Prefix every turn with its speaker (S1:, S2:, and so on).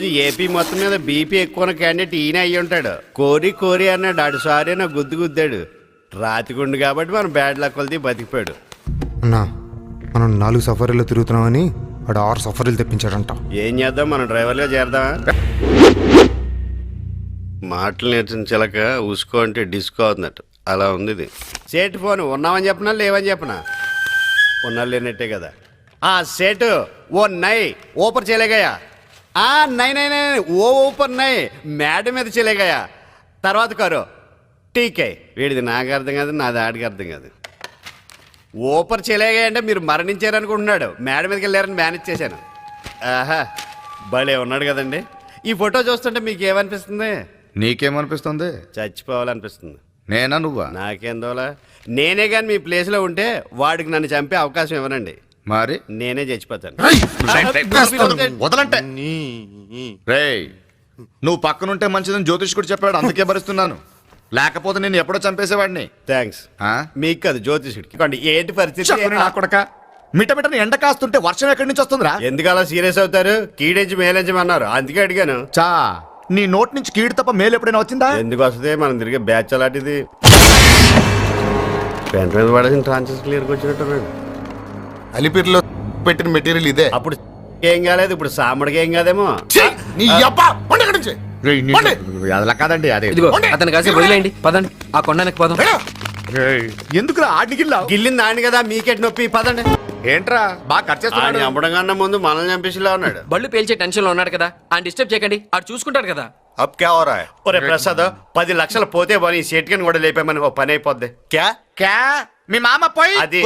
S1: AP మొత్తం మీద BP ఎక్కువ క్యాండిడేట్ ఈయన అయ్యి ఉంటాడు. కోరి కోరి అన్నాడు ఆడు, సారీ నా గుద్దాడు. రాతిగుండు కాబట్టి మనం బ్యాడ్ లక్ కొలిది బతికిపోయాడు.
S2: అన్నా మనం 4 సఫరీలు తిరుగుతున్నామని వాడు 6 సఫరీలు తెప్పించాడంట.
S1: ఏం చేద్దాం, మనం డ్రైవర్గా చేద్దామా? మాటలు నేర్చించలక ఉసుకో అంటే డిస్కో అవుతున్నట్టు అలా ఉంది ఇది. సేటు ఫోన్ ఉన్నామని చెప్పనా లేవని చెప్పనా? ఉన్నా లేనట్టే కదా. సేటు ఓ నై ఓపర్ చేయలేగయా? నై నై నై ఓ ఊపర్ నై మేడ మీద చేయలేగయా? తర్వాత కరో టీకే. వీడిది నాకు అర్థం కాదు, నాది ఆడికి అర్థం కాదు. ఓపర్ చేయలేగా అంటే మీరు మరణించారనుకుంటున్నాడు. మేడ మీదకి వెళ్ళారని మేనేజ్ చేశాను. ఆహా భలే ఉన్నాడు కదండి. ఈ ఫోటో చూస్తుంటే మీకు ఏమనిపిస్తుంది?
S3: నీకేమనిపిస్తుంది?
S1: చచ్చిపోవాలనిపిస్తుంది.
S3: నేనా నువ్వా?
S1: నాకేందోలా. నేనే కానీ మీ ప్లేస్లో ఉంటే వాడికి నన్ను చంపే అవకాశం ఇవ్వనండి.
S3: మరి
S1: నేనే చచ్చిపోతాను.
S3: వదలంటే రేయ్, నువ్వు పక్కనుంటే మంచిదని జ్యోతిష్ కూడా చెప్పాడు, అందుకే భరిస్తున్నాను. లేకపోతే నేను ఎప్పుడో చంపేసేవాడిని.
S1: థ్యాంక్స్. మీకు కాదు జ్యోతిషుడికి. ఏంటి పరిస్థితి?
S3: మిటమిటని ఎండ కాస్తుంటే వర్షం ఎక్కడి నుంచి వస్తుందిరా?
S1: ఎందుకు అలా సీరియస్ అవుతారు? కీడించి మేలించమన్నారు, అందుకే అడిగాను.
S3: చా నీ నోట్ నుంచి కీడు తప్ప మేలు ఎప్పుడైనా వచ్చిందా?
S1: ఎందుకు వస్తుంది? మనం తిరిగే బ్యాచ్ అలాంటిది. పెంట మీద పడేసిన ట్రాన్సెస్ క్లియర్గా వచ్చినట్టు.
S4: అలిపిరిలో పెట్టిన మెటీరియల్ ఇదే.
S1: అప్పుడు ఏం కాలేదు, ఇప్పుడు సామడికి ఏం కాదేమో.
S3: అలా కాదండి, అదే
S5: ఇదిగో అతను కాసేపు వదిలేయండి, పదండి ఆ కొండనికి పదం.
S3: ఎందుకు ఆడిగిల్లా
S1: గిల్లింది ఆడిని కదా, మీకెట్ నొప్పి. పదండి.
S3: ఏంట్రా బాగా ఖర్చు చేస్తున్నాడు.
S1: చంపడం కన్నా ముందు మనల్ని చంపేసిలా ఉన్నాడు.
S5: బళ్ళు పేల్చే టెన్షన్ లో ఉన్నాడు కదా, ఆయన డిస్టర్బ్ చేయకండి, ఆడు చూసుకుంటాడు కదా.
S4: అబ్ క్యా హో రహా హై?
S1: ఒరే ప్రసాద్, 10 లక్షలు పోతే పోనీ, సేట్కని కూడా లేపామని ఓ పని అయిపోద్ది.
S3: క్యా మీ మామ పోయి
S1: అది